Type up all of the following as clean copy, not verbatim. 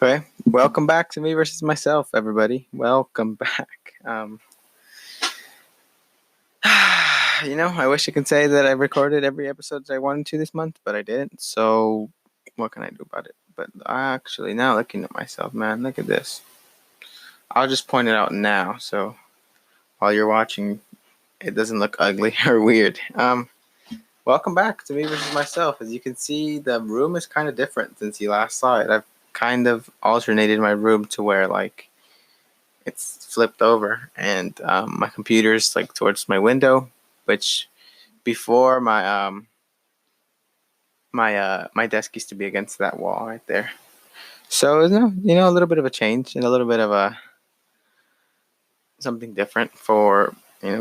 Okay, welcome back to Me versus Myself, everybody. Welcome back. I wish I could say that I recorded every episode that I wanted to this month, but I didn't. So, what can I do about it? But actually, now looking at myself, man, look at this. I'll just point it out now, so while you're watching, it doesn't look ugly or weird. Welcome back to Me versus Myself. As you can see, the room is kind of different since you last saw it. I've kind of alternated my room to where it's flipped over, and my computer's towards my window, which before my desk used to be against that wall right there. So a little bit of a change and a little bit of a something different for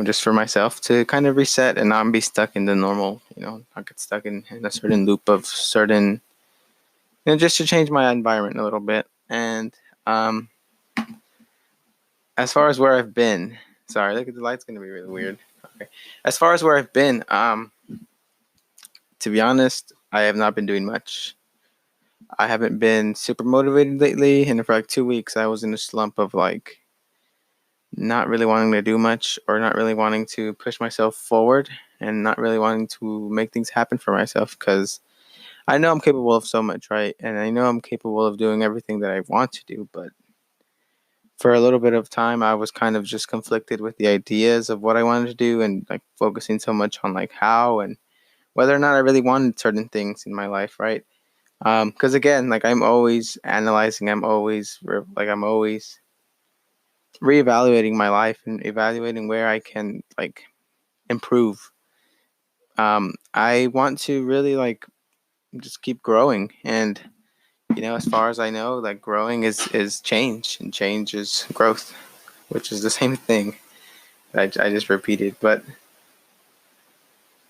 just for myself to kind of reset and not be stuck in the normal, not get stuck in a certain loop of certain, just to change my environment a little bit. And as far as where I've been, sorry, look at the light's gonna be really weird. Okay, as far as where I've been, to be honest, I have not been doing much. I haven't been super motivated lately, and for 2 weeks, I was in a slump of not really wanting to do much or not really wanting to push myself forward and not really wanting to make things happen for myself because I know I'm capable of so much, right? And I know I'm capable of doing everything that I want to do, but for a little bit of time, I was kind of just conflicted with the ideas of what I wanted to do and focusing so much on how and whether or not I really wanted certain things in my life, right? Because again, I'm always analyzing, I'm always reevaluating my life and evaluating where I can improve. I want to really just keep growing, and as far as I know, growing is change, and change is growth, which is the same thing. I just repeated, but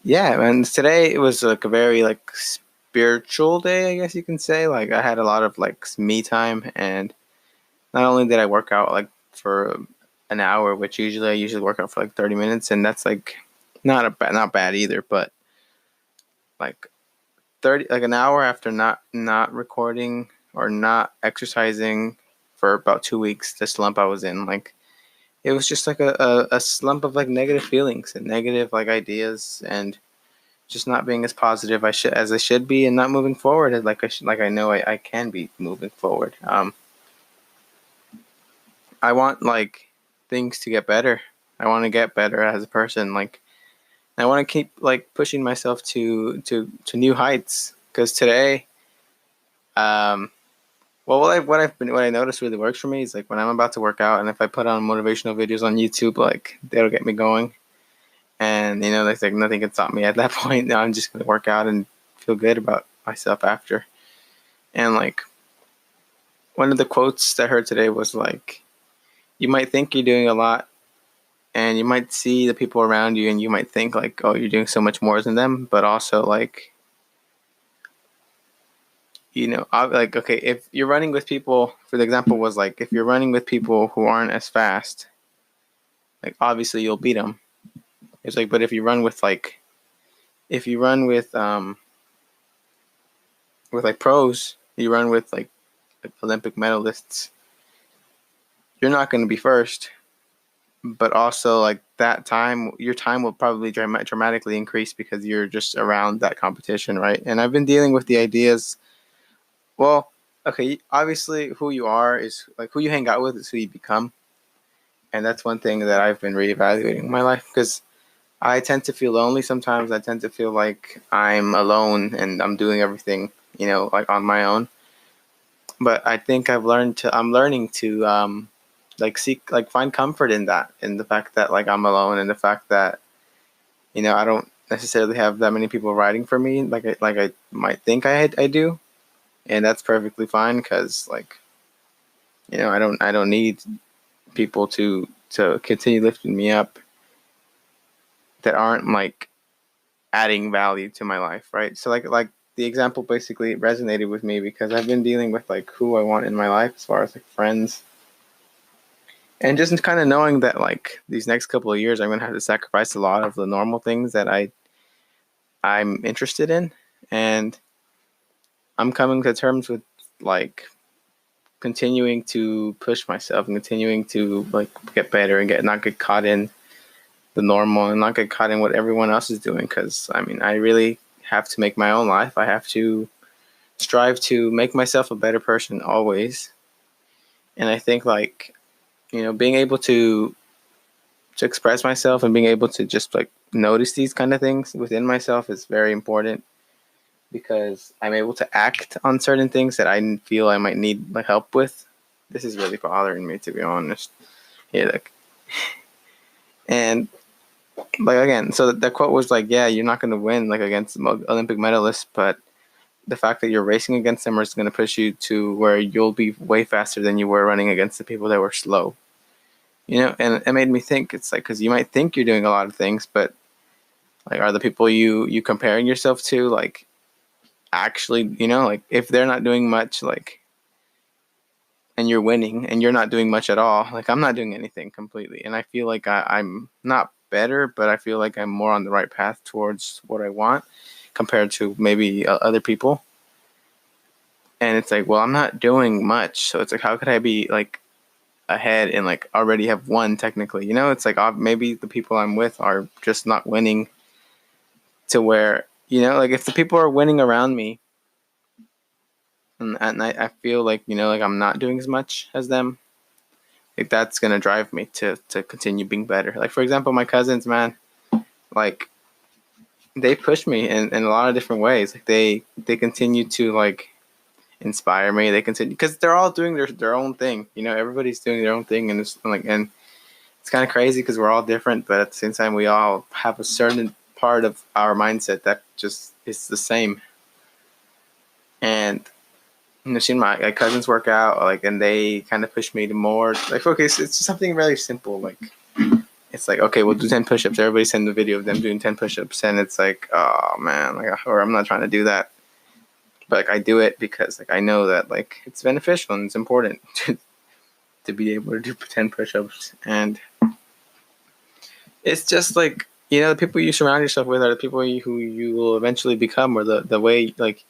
yeah, and today it was a very spiritual day, I guess you can say. I had a lot of me time, and not only did I work out for an hour, which I usually work out for 30 minutes, and that's not bad either, but like 30 an hour after not recording or not exercising for about 2 weeks, the slump I was in, it was just a slump of negative feelings and negative ideas, and just not being as positive as I should be, and not moving forward as I know I can be moving forward. I want things to get better. I want to get better as a person. I want to keep pushing myself to new heights. Because today, well, what I noticed really works for me is when I'm about to work out, and if I put on motivational videos on YouTube, that'll get me going. And there's nothing can stop me at that point. Now I'm just gonna work out and feel good about myself after. And one of the quotes that I heard today was you might think you're doing a lot, and you might see the people around you, and you might think oh, you're doing so much more than them, but also okay, if you're running with people, for the example was if you're running with people who aren't as fast, obviously you'll beat them. It's but if you run with pros, you run with Olympic medalists, you're not going to be first, but also that time, your time will probably dramatically increase because you're just around that competition, right? And I've been dealing with the ideas. Well, okay, obviously who you are is who you hang out with is who you become. And that's one thing that I've been reevaluating in my life, because I tend to feel lonely sometimes. I tend to feel like I'm alone and I'm doing everything, on my own. But I think I'm learning to seek, find comfort in that, in the fact that I'm alone, and the fact that, I don't necessarily have that many people riding for me I might think I do. And that's perfectly fine, because I don't need people to continue lifting me up that aren't adding value to my life, right? So the example basically resonated with me because I've been dealing with who I want in my life as far as friends, and just kind of knowing that these next couple of years I'm gonna have to sacrifice a lot of the normal things that I'm interested in, and I'm coming to terms with continuing to push myself and continuing to like get better and not get caught in the normal and not get caught in what everyone else is doing. Because I mean, I really have to make my own life. I have to strive to make myself a better person always. And I think like, being able to express myself and being able to just like notice these kind of things within myself is very important, because I'm able to act on certain things that I feel I might need like help with. This is really bothering me, to be honest. Yeah, like, and like again, so the quote was like, yeah, you're not going to win like against Olympic medalists, but the fact that you're racing against them is going to push you to where you'll be way faster than you were running against the people that were slow. And it made me think, it's like, because you might think you're doing a lot of things, but like, are the people you comparing yourself to like actually, like if they're not doing much, like, and you're winning and you're not doing much at all, like I'm not doing anything completely, and I feel like I'm not better, but I feel like I'm more on the right path towards what I want compared to maybe other people. And it's like, well, I'm not doing much, so it's like, how could I be like ahead and like already have won technically? It's like, maybe the people I'm with are just not winning to where, like if the people are winning around me and I feel like, like I'm not doing as much as them, like that's gonna drive me to continue being better. Like for example, my cousins, man, like they push me in a lot of different ways. Like they continue to like inspire me. They continue, because they're all doing their own thing. Everybody's doing their own thing, and it's kind of crazy because we're all different, but at the same time, we all have a certain part of our mindset that just is the same. And seeing my cousins work out, like, and they kind of push me to more. Like, okay, so it's something really simple. Like, it's like, okay, we'll do 10 push-ups. Everybody send a video of them doing 10 push-ups, and it's like, oh man, like, or I'm not trying to do that, but like I do it because like I know that like it's beneficial and it's important to be able to do 10 push-ups. And it's just like, the people you surround yourself with are the people who you will eventually become, or the way like,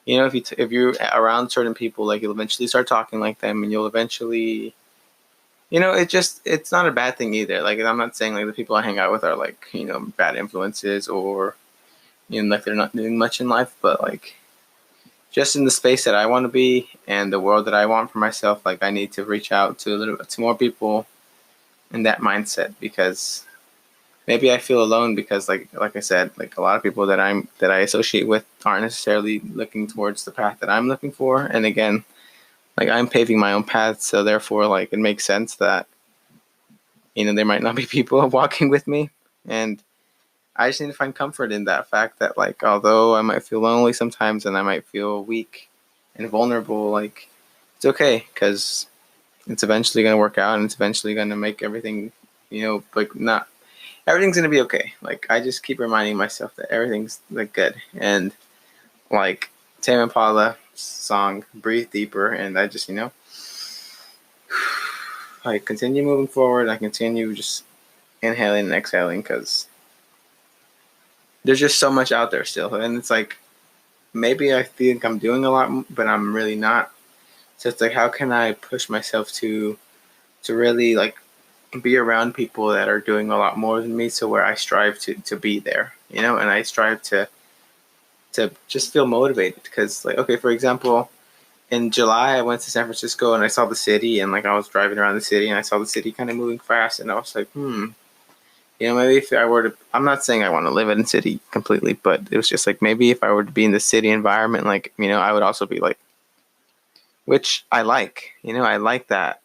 if you're around certain people, like you'll eventually start talking like them, and you'll eventually, it's not a bad thing either. Like I'm not saying like the people I hang out with are like, bad influences, or like they're not doing much in life, but like just in the space that I want to be and the world that I want for myself, like I need to reach out to more people in that mindset, because maybe I feel alone, because like I said, like a lot of people that I associate with aren't necessarily looking towards the path that I'm looking for. And again, like I'm paving my own path, so therefore like it makes sense that there might not be people walking with me. And I just need to find comfort in that fact that like, although I might feel lonely sometimes and I might feel weak and vulnerable, like it's okay, because it's eventually going to work out and it's eventually going to make everything, like not everything's going to be okay. Like I just keep reminding myself that everything's like good. And like Tame Impala song Breathe Deeper, and I just, I continue moving forward. I continue just inhaling and exhaling, because there's just so much out there still. And it's like, maybe I think I'm doing a lot, but I'm really not. So it's like, how can I push myself to really like be around people that are doing a lot more than me, so where I strive to be there, and I strive to just feel motivated. Because like, okay, for example, in July I went to San Francisco and I saw the city, and like I was driving around the city and I saw the city kind of moving fast, and I was like, maybe if I were to, I'm not saying I want to live in the city completely, but it was just like, maybe if I were to be in the city environment, like, I would also be like, which I like, I like that.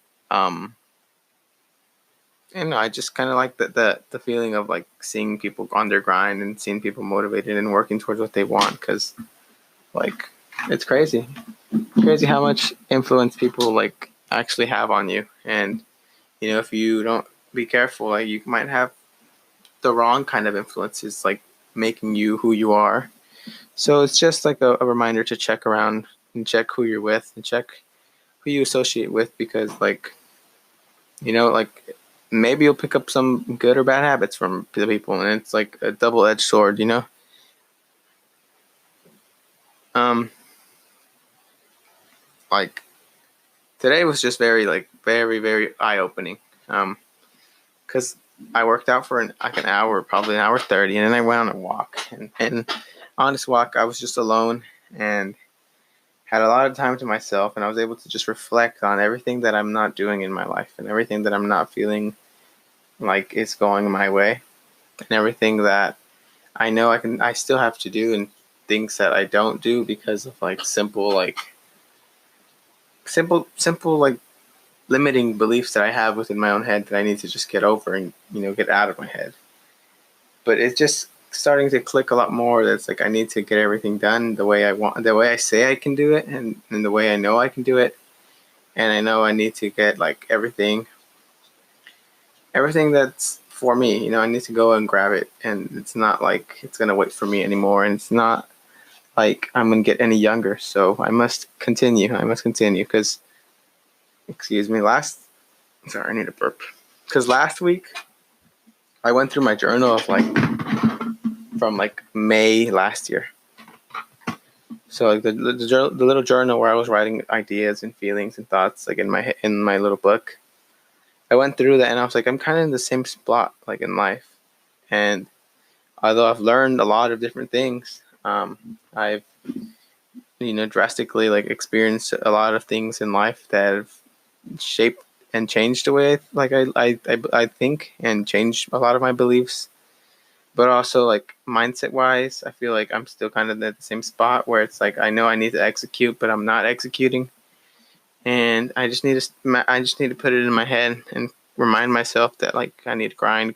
I just kind of like the feeling of like seeing people on their grind and seeing people motivated and working towards what they want. Because like, it's crazy how much influence people like actually have on you. And if you don't be careful, like you might have the wrong kind of influences, like making you who you are. So it's just like a reminder to check around and check who you're with and check who you associate with, because like, like maybe you'll pick up some good or bad habits from the people, and it's like a double-edged sword, like today was just very, very eye-opening. Because I worked out for an hour, probably an hour 30, and then I went on a walk. And on this walk, I was just alone and had a lot of time to myself, and I was able to just reflect on everything that I'm not doing in my life and everything that I'm not feeling like it's going my way, and everything that I know I still have to do, and things that I don't do because of simple limiting beliefs that I have within my own head that I need to just get over and get out of my head. But it's just starting to click a lot more. That's like I need to get everything done the way I want, the way I say I can do it, and the way I know I can do it. And I know I need to get like everything that's for me. I need to go and grab it, and it's not like it's gonna wait for me anymore. And it's not like I'm gonna get any younger. So I must continue. Because, excuse me, sorry, I need a burp. Because last week I went through my journal of from May last year. So the little journal where I was writing ideas and feelings and thoughts in my little book. I went through that and I was like, I'm kind of in the same spot in life. And although I've learned a lot of different things, I've drastically experienced a lot of things in life that have shaped and changed the way I think, and changed a lot of my beliefs. But also mindset wise, I feel like I'm still kind of at the same spot where it's like I know I need to execute, but I'm not executing. And I just need to put it in my head and remind myself that I need to grind.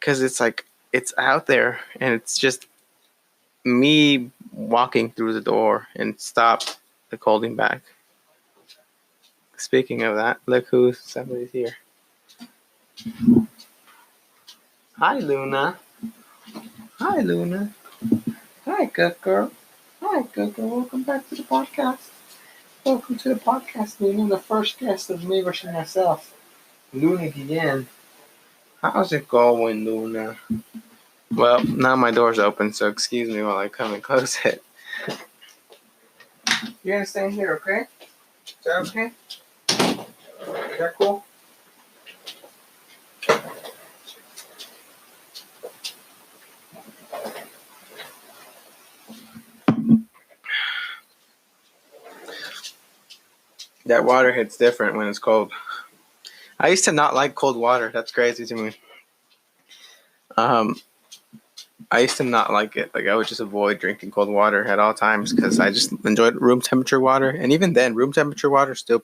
Because it's out there, and it's just me walking through the door and stop holding back. Speaking of that, look somebody's here. Hi, Luna. Hi, good girl. Hi, good girl. Welcome back to the podcast. Welcome to the podcast, Luna, the first guest of me versus myself. Luna again. How's it going, Luna? Well, now my door's open, so excuse me while I come and close it. You're gonna stay here, okay? Is that okay? Is that cool? That water hits different when it's cold. I used to not like cold water. That's crazy to me. I used to not like it. I would just avoid drinking cold water at all times because I just enjoyed room temperature water. And even then, room temperature water still.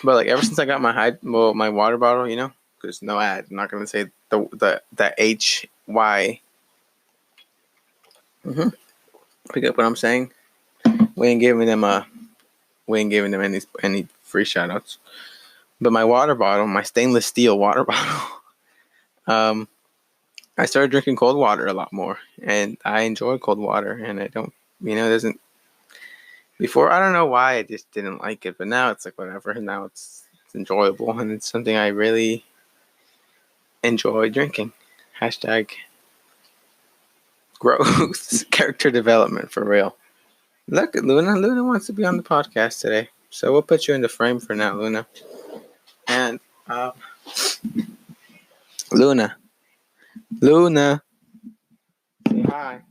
But ever since I got my water bottle, because no ad. I'm not gonna say the HY. Pick up what I'm saying. We ain't giving them any free shoutouts. But my water bottle, my stainless steel water bottle, I started drinking cold water a lot more, and I enjoy cold water, and I don't, it doesn't. Before, I don't know why I just didn't like it, but now it's whatever. Now it's enjoyable, and it's something I really enjoy drinking. Hashtag growth, character development for real. Look at Luna. Luna wants to be on the podcast today, so we'll put you in the frame for now, Luna. And Luna, say hi.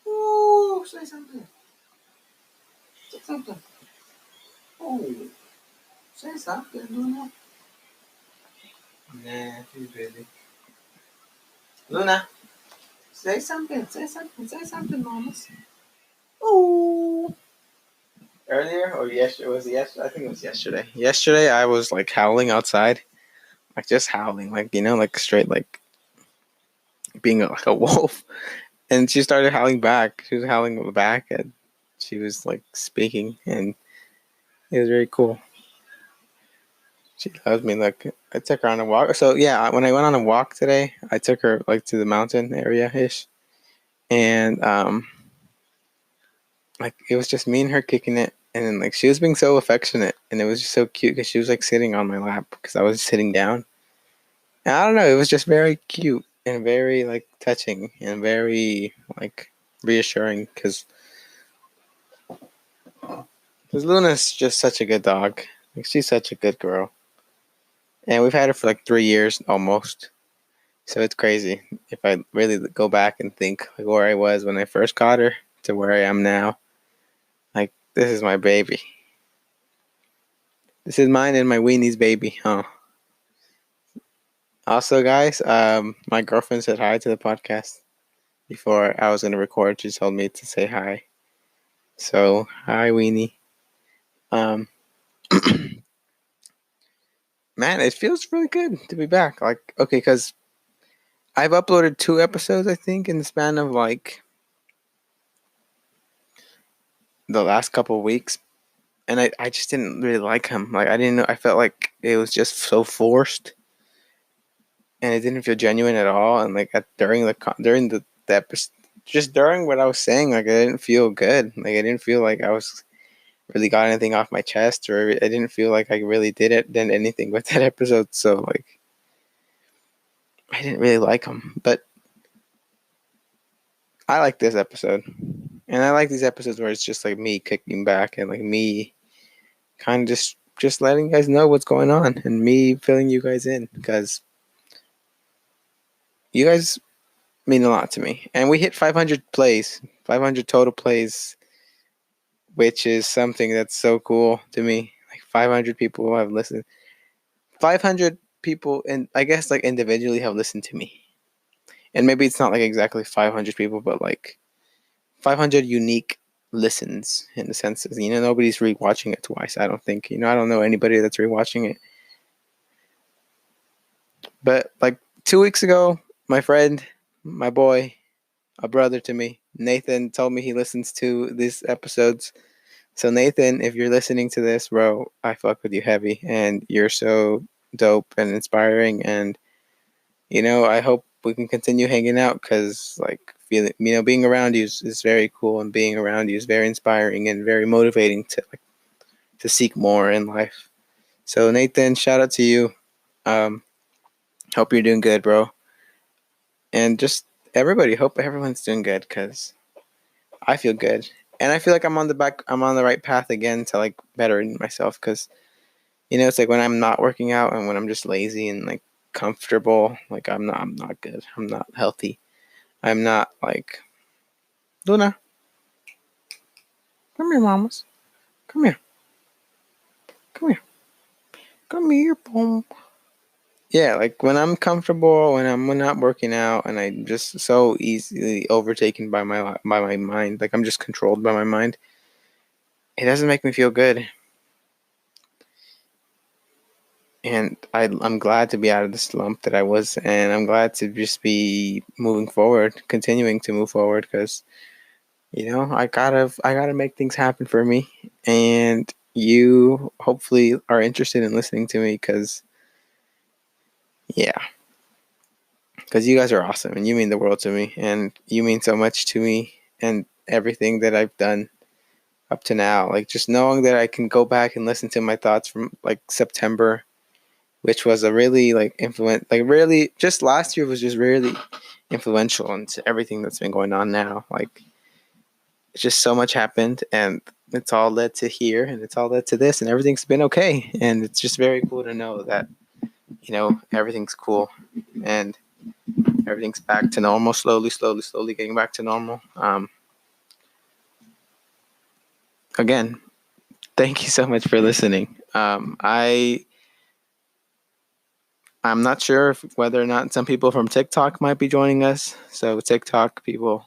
Ooh, say something. Say something. Oh, say something, Luna. Nah, she's busy. Luna, say something. Say something, mamas. Ooh. Earlier or yesterday? I think it was yesterday. Yesterday, I was howling outside, just howling, straight, being a wolf. And she started howling back. She was howling back, and she was speaking, and it was very cool. She loves me. I took her on a walk. So yeah, when I went on a walk today, I took her to the mountain area ish, and it was just me and her kicking it, and then she was being so affectionate, and it was just so cute because she was sitting on my lap because I was sitting down, And I don't know, it was just very cute and very like touching and very like reassuring because Luna's just such a good dog. Like, she's such a good girl. And we've had her for like 3 years almost. So it's crazy if I really go back and think like where I was when I first got her to where I am now. Like, this is my baby. This is mine and my Weenie's baby. Oh. Also, guys, my girlfriend said hi to the podcast before I was going to record. She told me to say hi. So, hi, Weenie. Um, man, it feels really good to be back. Like, okay, because I've uploaded 2 episodes, I think, in the span of like the last couple of weeks. And I just didn't really like him. Like, I didn't know. I felt like it was just so forced, and it didn't feel genuine at all. And like during the episode, just during what I was saying, like I didn't feel good. Like I didn't feel like I was really got anything off my chest, or I didn't feel like I really did anything with that episode. So like I didn't really like him, but I like this episode, and I like these episodes where it's just like me kicking back and like me kind of just letting you guys know what's going on and me filling you guys in because you guys mean a lot to me. And we hit 500 plays, 500 total plays, which is something that's so cool to me. Like 500 people have listened. 500 people, and I guess like individually have listened to me. And maybe it's not like exactly 500 people, but like 500 unique listens in the sense that, nobody's rewatching it twice. I don't think, I don't know anybody that's rewatching it. But like 2 weeks ago, my friend, my boy, a brother to me, Nathan, told me he listens to these episodes. So Nathan, if you're listening to this, bro, I fuck with you heavy, and you're so dope and inspiring, and I hope we can continue hanging out because like feeling, being around you is very cool, and being around you is very inspiring and very motivating to seek more in life. So Nathan, shout out to you. Um, hope you're doing good, bro, and just everybody. Hope everyone's doing good because I feel good, and I feel like I'm on the right path again to like bettering myself because it's like when I'm not working out and when I'm just lazy and like comfortable, like I'm not good. I'm not healthy. I'm not like Luna. Come here, mamas. Come here. Come here. Come here, boom. Yeah, like when I'm comfortable, when I'm not working out, and I'm just so easily overtaken by my mind, like I'm just controlled by my mind. It doesn't make me feel good. And I'm glad to be out of the slump that I was, and I'm glad to just be moving forward, continuing to move forward, because I gotta make things happen for me, and you hopefully are interested in listening to me, because yeah, because you guys are awesome, and you mean the world to me, and you mean so much to me, and everything that I've done up to now, like just knowing that I can go back and listen to my thoughts from like September, which was a really really just last year was just really influential into everything that's been going on now. Like it's just so much happened, and it's all led to here, and it's all led to this, and everything's been okay. And it's just very cool to know that everything's cool, and everything's back to normal, slowly getting back to normal. Again, thank you so much for listening. I'm not sure whether or not some people from TikTok might be joining us. So TikTok people,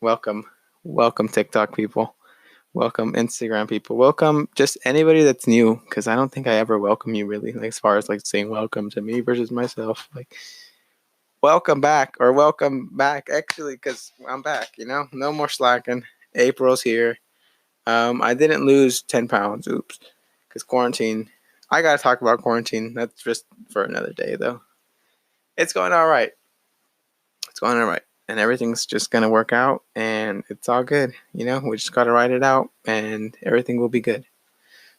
welcome. Welcome TikTok people. Welcome Instagram people. Welcome just anybody that's new, because I don't think I ever welcome you really, like as far as like saying welcome to me versus myself. Like welcome back actually, because I'm back, no more slacking. April's here. I didn't lose 10 pounds. Oops. Because quarantine. I got to talk about quarantine. That's just for another day, though. It's going all right. It's going all right. And everything's just going to work out. And it's all good. We just got to write it out. And everything will be good.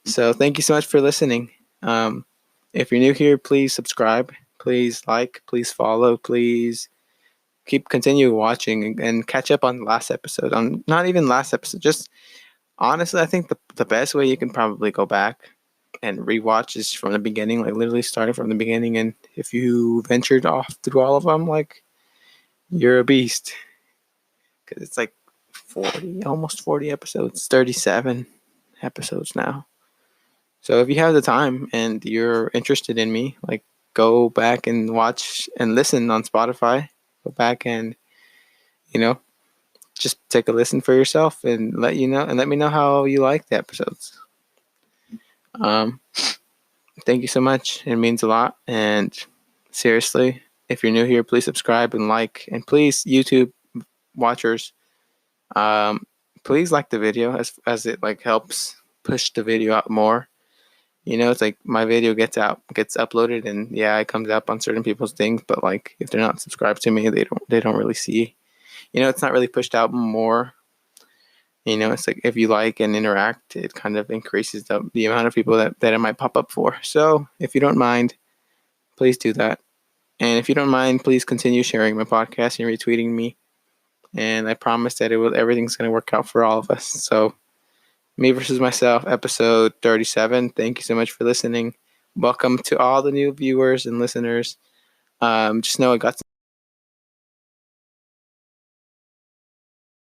So thank you so much for listening. If you're new here, please subscribe, please like, please follow, please continue watching and catch up on the last episode. On not even last episode, just honestly, I think the best way you can probably go back and rewatch is from the beginning, like literally starting from the beginning. And if you ventured off through all of them, like, you're a beast, because it's like 40, almost 40 episodes, 37 episodes now. So if you have the time and you're interested in me, like, go back and watch and listen on Spotify. Go back and, just take a listen for yourself and let me know how you like the episodes. Thank you so much. It means a lot. And seriously, if you're new here, please subscribe and like. And please, YouTube watchers, please like the video as it like helps push the video out more. It's like my video gets uploaded, and yeah, it comes up on certain people's things, but like if they're not subscribed to me, they don't really see. It's not really pushed out more. It's like if you like and interact, it kind of increases the amount of people that it might pop up for. So if you don't mind, please do that. And if you don't mind, please continue sharing my podcast and retweeting me. And I promise that everything's going to work out for all of us. So, Me versus Myself, episode 37. Thank you so much for listening. Welcome to all the new viewers and listeners. Just know I got some